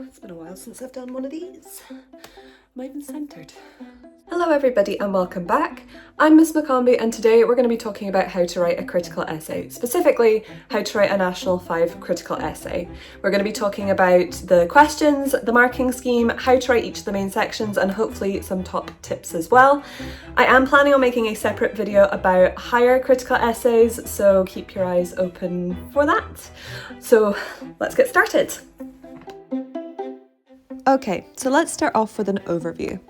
It's been a while since I've done one of these. Am I even centred? Hello everybody and welcome back. I'm Miss McCombie and today we're going to be talking about how to write a critical essay, specifically how to write a National 5 critical essay. We're going to be talking about the questions, the marking scheme, how to write each of the main sections and hopefully some top tips as well. I am planning on making a separate video about higher critical essays, so keep your eyes open for that. So let's get started. Okay, so let's start off with an overview.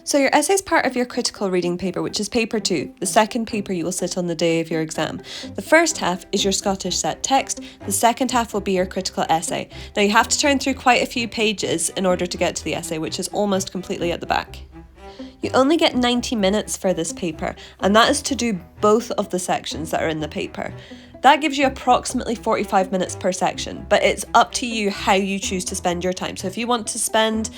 So your essay is part of your critical reading paper, which is paper 2, the second paper you will sit on the day of your exam. The first half is your Scottish set text, the second half will be your critical essay. Now you have to turn through quite a few pages in order to get to the essay, which is almost completely at the back. You only get 90 minutes for this paper, and that is to do both of the sections that are in the paper. That gives you approximately 45 minutes per section, but it's up to you how you choose to spend your time. So if you want to spend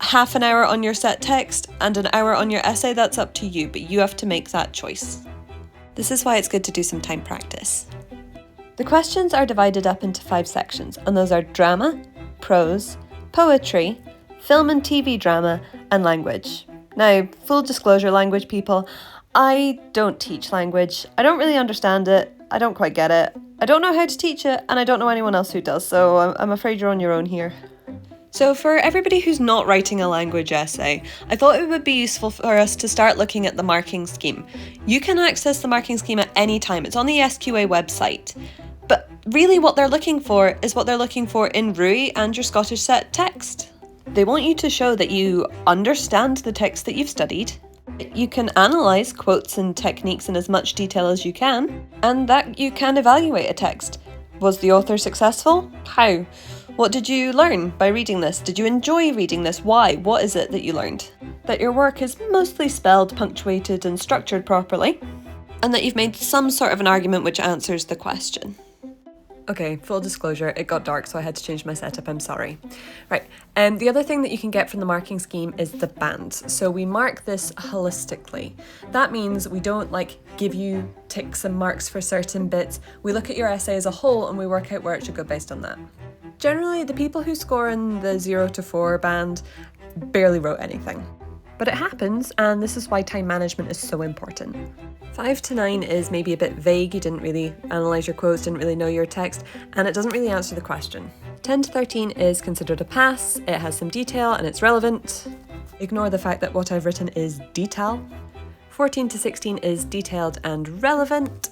half an hour on your set text and an hour on your essay, that's up to you, but you have to make that choice. This is why it's good to do some time practice. The questions are divided up into 5 sections, and those are drama, prose, poetry, film and TV drama, and language. Now, full disclosure, language people, I don't teach language. I don't really understand it. I don't quite get it. I don't know how to teach it, and I don't know anyone else who does, so I'm afraid you're on your own here. So for everybody who's not writing a language essay, I thought it would be useful for us to start looking at the marking scheme. You can access the marking scheme at any time. It's on the SQA website. But really what they're looking for is what they're looking for in RUI and your Scottish set text. They want you to show that you understand the text that you've studied, you can analyse quotes and techniques in as much detail as you can, and that you can evaluate a text. Was the author successful? How? What did you learn by reading this? Did you enjoy reading this? Why? What is it that you learned? That your work is mostly spelled, punctuated and structured properly, and that you've made some sort of an argument which answers the question. Okay, full disclosure, it got dark so I had to change my setup, I'm sorry. Right, the other thing that you can get from the marking scheme is the band. So we mark this holistically. That means we don't give you ticks and marks for certain bits. We look at your essay as a whole and we work out where it should go based on that. Generally, the people who score in the 0 to 4 band barely wrote anything. But it happens, and this is why time management is so important. 5 to 9 is maybe a bit vague, you didn't really analyse your quotes, didn't really know your text, and it doesn't really answer the question. 10 to 13 is considered a pass, it has some detail and it's relevant. Ignore the fact that what I've written is detail. 14 to 16 is detailed and relevant.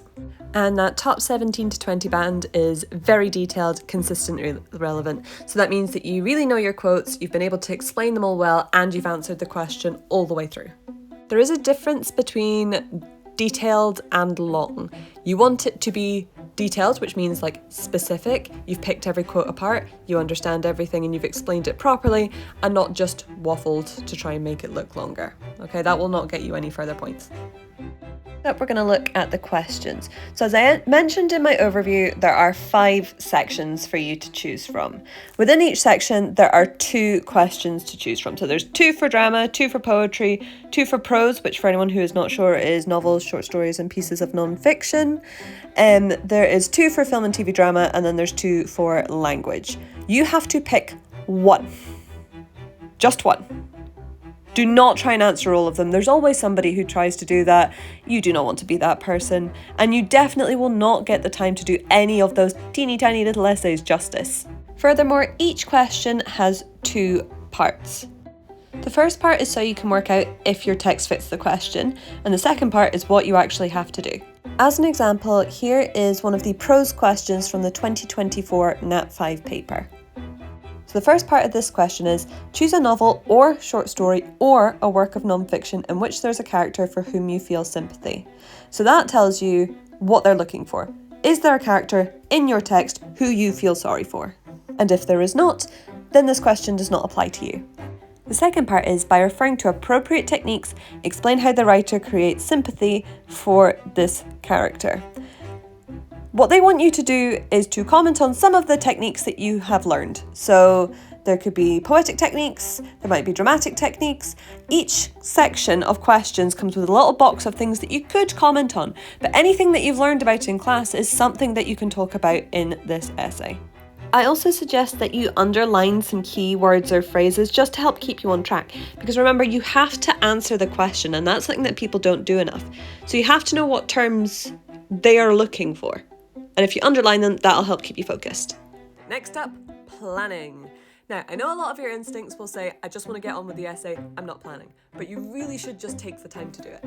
And that top 17 to 20 band is very detailed, consistent, relevant. So that means that you really know your quotes, you've been able to explain them all well, and you've answered the question all the way through. There is a difference between detailed and long. You want it to be detailed, which means specific. You've picked every quote apart, you understand everything and you've explained it properly, and not just waffled to try and make it look longer. Okay, that will not get you any further points. We're going to look at the questions. So as I mentioned in my overview, there are 5 sections for you to choose from. Within each section, there are 2 questions to choose from. So there's 2 for drama, 2 for poetry, 2 for prose, which for anyone who is not sure is novels, short stories and pieces of non-fiction. There is 2 for film and TV drama, and then there's 2 for language. You have to pick one. Just one. Do not try and answer all of them. There's always somebody who tries to do that. You do not want to be that person. And you definitely will not get the time to do any of those teeny tiny little essays justice. Furthermore, each question has 2 parts. The first part is so you can work out if your text fits the question, and the second part is what you actually have to do. As an example, here is one of the prose questions from the 2024 Nat 5 paper. So the first part of this question is, choose a novel or short story or a work of non-fiction in which there's a character for whom you feel sympathy. So that tells you what they're looking for. Is there a character in your text who you feel sorry for? And if there is not, then this question does not apply to you. The second part is, by referring to appropriate techniques, explain how the writer creates sympathy for this character. What they want you to do is to comment on some of the techniques that you have learned. So there could be poetic techniques, there might be dramatic techniques. Each section of questions comes with a little box of things that you could comment on, but anything that you've learned about in class is something that you can talk about in this essay. I also suggest that you underline some key words or phrases just to help keep you on track. Because remember, you have to answer the question, and that's something that people don't do enough. So you have to know what terms they are looking for. And if you underline them, that'll help keep you focused. Next up, planning. Now, I know a lot of your instincts will say, I just want to get on with the essay, I'm not planning. But you really should just take the time to do it.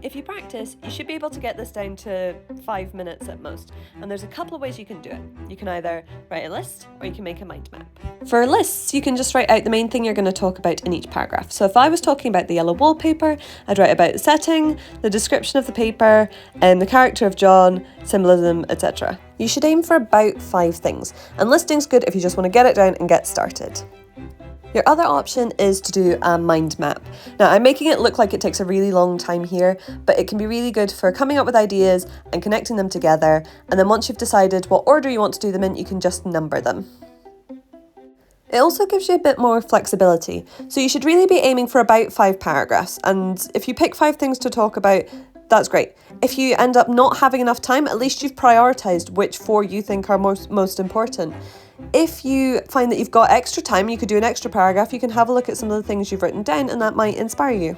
If you practice, you should be able to get this down to 5 minutes at most. And there's a couple of ways you can do it. You can either write a list or you can make a mind map. For lists, you can just write out the main thing you're going to talk about in each paragraph. So if I was talking about the yellow wallpaper, I'd write about the setting, the description of the paper, and the character of John, symbolism, etc. You should aim for about 5 things. And listing's good if you just want to get it down and get started. Your other option is to do a mind map. Now, I'm making it look like it takes a really long time here, but it can be really good for coming up with ideas and connecting them together. And then once you've decided what order you want to do them in, you can just number them. It also gives you a bit more flexibility. So you should really be aiming for about 5 paragraphs. And if you pick 5 things to talk about, that's great. If you end up not having enough time, at least you've prioritised which 4 you think are most important. If you find that you've got extra time, you could do an extra paragraph, you can have a look at some of the things you've written down and that might inspire you.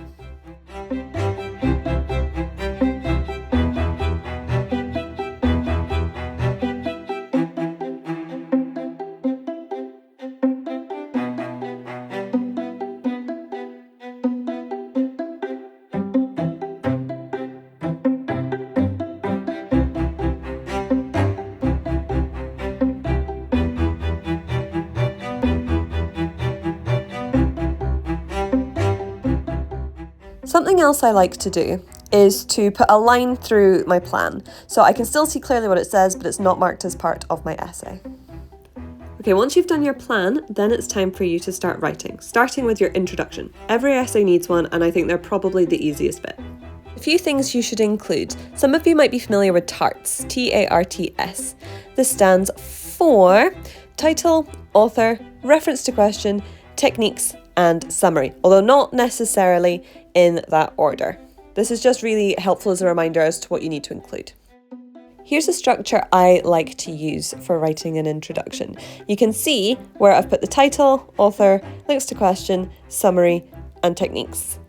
Something else I like to do is to put a line through my plan, so I can still see clearly what it says, but it's not marked as part of my essay. Okay, once you've done your plan, then it's time for you to start writing, starting with your introduction. Every essay needs one, and I think they're probably the easiest bit. A few things you should include. Some of you might be familiar with TARTS, T-A-R-T-S. This stands for title, author, reference to question, techniques, and summary, although not necessarily in that order. This is just really helpful as a reminder as to what you need to include. Here's a structure I like to use for writing an introduction. You can see where I've put the title, author, links to question, summary, and techniques.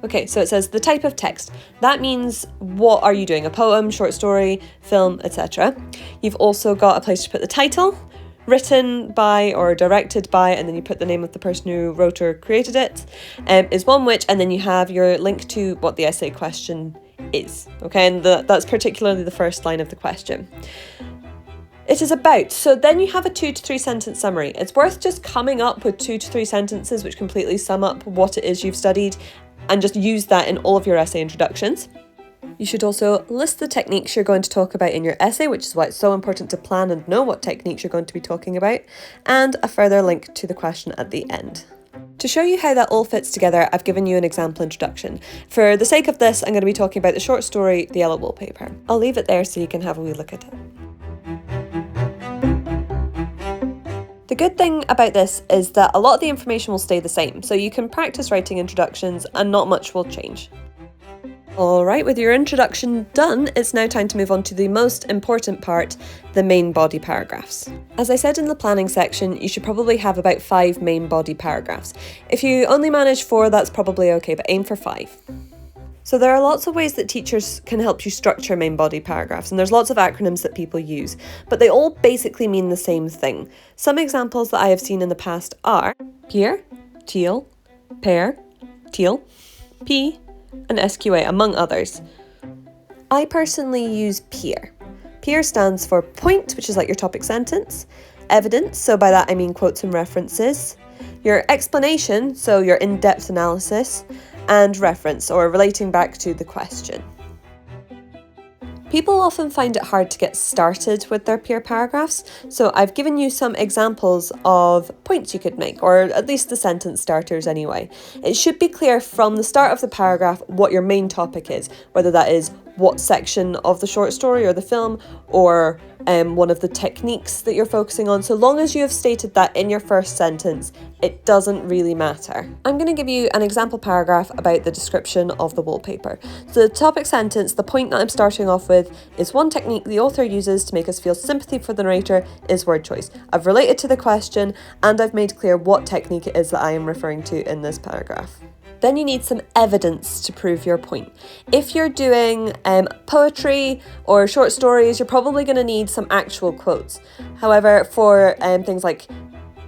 Okay, so it says the type of text. That means what are you doing? A poem, short story, film, etc. You've also got a place to put the title, written by or directed by, and then you put the name of the person who wrote or created it, is one which, and then you have your link to what the essay question is. Okay, and that's particularly the first line of the question. It is about, so then you have a 2 to 3 sentence summary. It's worth just coming up with 2 to 3 sentences which completely sum up what it is you've studied and just use that in all of your essay introductions. You should also list the techniques you're going to talk about in your essay, which is why it's so important to plan and know what techniques you're going to be talking about, and a further link to the question at the end. To show you how that all fits together, I've given you an example introduction. For the sake of this, I'm going to be talking about the short story, The Yellow Wallpaper. I'll leave it there so you can have a wee look at it. The good thing about this is that a lot of the information will stay the same, so you can practice writing introductions and not much will change. Alright, with your introduction done, it's now time to move on to the most important part, the main body paragraphs. As I said in the planning section, you should probably have about 5 main body paragraphs. If you only manage 4, that's probably okay, but aim for 5. So there are lots of ways that teachers can help you structure main body paragraphs, and there's lots of acronyms that people use, but they all basically mean the same thing. Some examples that I have seen in the past are peer, teal, pair, teal, P, and SQA, among others. I personally use PEER. PEER stands for point, which is like your topic sentence, evidence, so by that I mean quotes and references, your explanation, so your in-depth analysis, and reference, or relating back to the question. People often find it hard to get started with their PEER paragraphs, so I've given you some examples of points you could make, or at least the sentence starters anyway. It should be clear from the start of the paragraph what your main topic is, whether that is what section of the short story or the film or one of the techniques that you're focusing on. So long as you have stated that in your first sentence, it doesn't really matter. I'm going to give you an example paragraph about the description of the wallpaper. So the topic sentence, the point that I'm starting off with is one technique the author uses to make us feel sympathy for the narrator is word choice. I've related to the question and I've made clear what technique it is that I am referring to in this paragraph. Then you need some evidence to prove your point. If you're doing poetry or short stories, you're probably going to need some actual quotes. However, for things like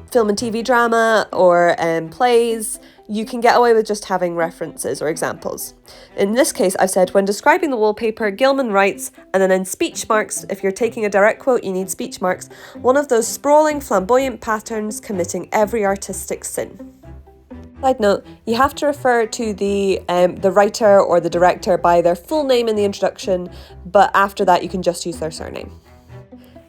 film and TV drama or plays, you can get away with just having references or examples. In this case, I've said, when describing the wallpaper, Gilman writes, and then in speech marks, if you're taking a direct quote, you need speech marks, one of those sprawling, flamboyant patterns committing every artistic sin. Side note, you have to refer to the writer or the director by their full name in the introduction, but after that you can just use their surname.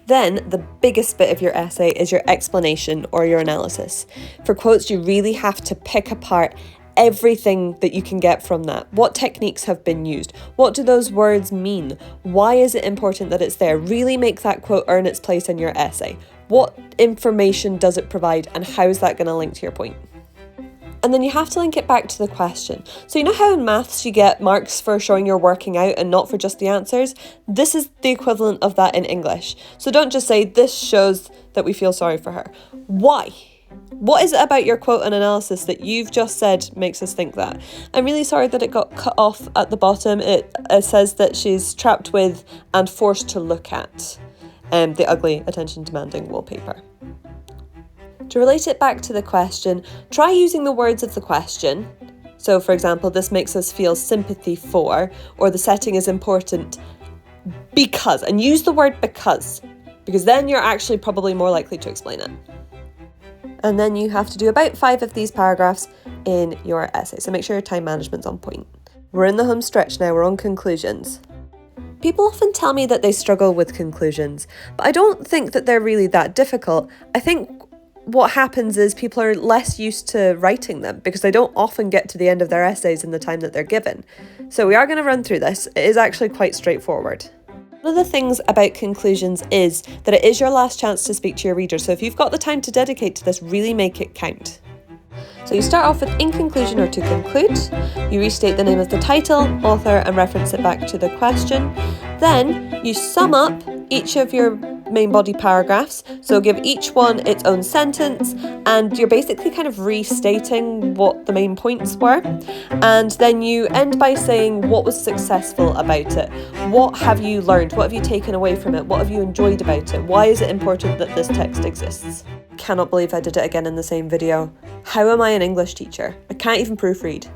Then the biggest bit of your essay is your explanation or your analysis. For quotes, you really have to pick apart everything that you can get from that. What techniques have been used? What do those words mean? Why is it important that it's there? Really make that quote earn its place in your essay. What information does it provide and how is that going to link to your point? And then you have to link it back to the question. So you know how in maths you get marks for showing you're working out and not for just the answers? This is the equivalent of that in English. So don't just say, this shows that we feel sorry for her. Why? What is it about your quote and analysis that you've just said makes us think that? I'm really sorry that it got cut off at the bottom. It says that she's trapped with and forced to look at the ugly, attention-demanding wallpaper. To relate it back to the question, try using the words of the question. So for example, this makes us feel sympathy for, or the setting is important because, and use the word because then you're actually probably more likely to explain it. And then you have to do about 5 of these paragraphs in your essay, so make sure your time management's on point. We're in the home stretch now, we're on conclusions. People often tell me that they struggle with conclusions, but I don't think that they're really that difficult. I think what happens is people are less used to writing them because they don't often get to the end of their essays in the time that they're given. So we are going to run through this. It is actually quite straightforward. One of the things about conclusions is that it is your last chance to speak to your reader. So if you've got the time to dedicate to this, really make it count. So you start off with in conclusion or to conclude. You restate the name of the title, author, and reference it back to the question. Then you sum up each of your main body paragraphs, so give each one its own sentence, and you're basically kind of restating what the main points were, and then you end by saying what was successful about it, what have you learned, what have you taken away from it, what have you enjoyed about it, why is it important that this text exists. Cannot believe I did it again in the same video. How am I an English teacher? I can't even proofread.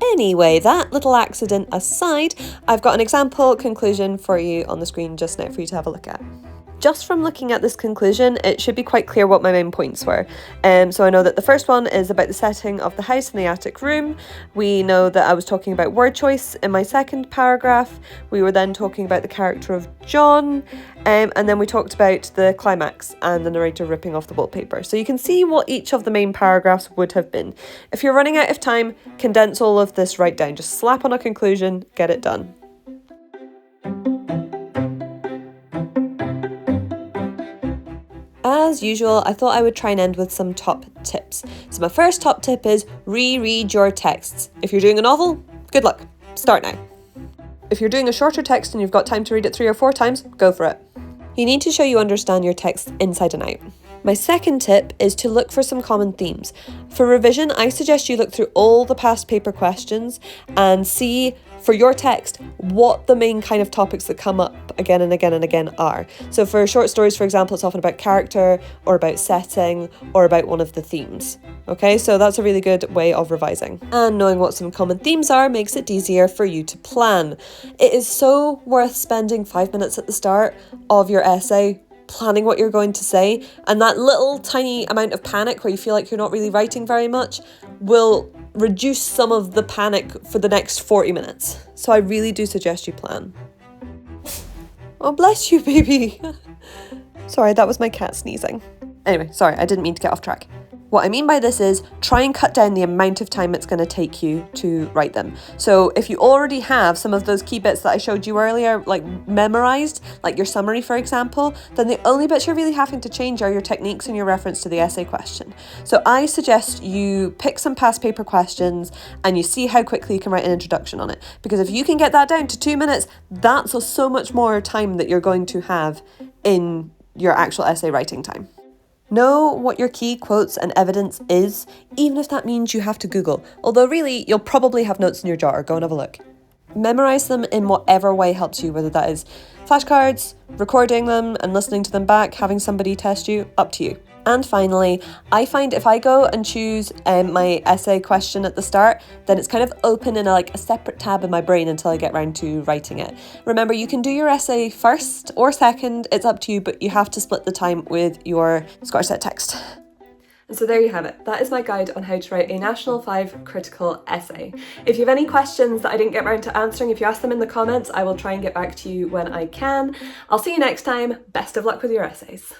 Anyway, that little accident aside, I've got an example conclusion for you on the screen just now for you to have a look at. Just from looking at this conclusion, it should be quite clear what my main points were. So I know that the first one is about the setting of the house in the attic room. We know that I was talking about word choice in my second paragraph. We were then talking about the character of John, and then we talked about the climax and the narrator ripping off the wallpaper. So you can see what each of the main paragraphs would have been. If you're running out of time, condense all of this right down. Just slap on a conclusion, get it done. As usual, I thought I would try and end with some top tips. So my first top tip is reread your texts. If you're doing a novel, good luck. Start now. If you're doing a shorter text and you've got time to read it 3 or 4 times, go for it. You need to show you understand your text inside and out. My second tip is to look for some common themes. For revision, I suggest you look through all the past paper questions and see for your text what the main kind of topics that come up again and again and again are. So for short stories, for example, it's often about character or about setting or about one of the themes. Okay, so that's a really good way of revising. And knowing what some common themes are makes it easier for you to plan. It is so worth spending 5 minutes at the start of your essay planning what you're going to say, and that little tiny amount of panic where you feel like you're not really writing very much will reduce some of the panic for the next 40 minutes. So I really do suggest you plan. Oh, bless you, baby. Sorry, that was my cat sneezing. Anyway, sorry, I didn't mean to get off track. What I mean by this is try and cut down the amount of time it's going to take you to write them. So if you already have some of those key bits that I showed you earlier, like memorized, like your summary, for example, then the only bits you're really having to change are your techniques and your reference to the essay question. So I suggest you pick some past paper questions and you see how quickly you can write an introduction on it. Because if you can get that down to 2 minutes, that's so much more time that you're going to have in your actual essay writing time. Know what your key quotes and evidence is, even if that means you have to Google. Although really, you'll probably have notes in your jar. Go and have a look. Memorise them in whatever way helps you, whether that is flashcards, recording them and listening to them back, having somebody test you, up to you. And finally, I find if I go and choose my essay question at the start, then it's kind of open in a separate tab in my brain until I get round to writing it. Remember, you can do your essay first or second, it's up to you, but you have to split the time with your Scottish Set text. And so there you have it. That is my guide on how to write a National 5 critical essay. If you have any questions that I didn't get around to answering, if you ask them in the comments, I will try and get back to you when I can. I'll see you next time. Best of luck with your essays.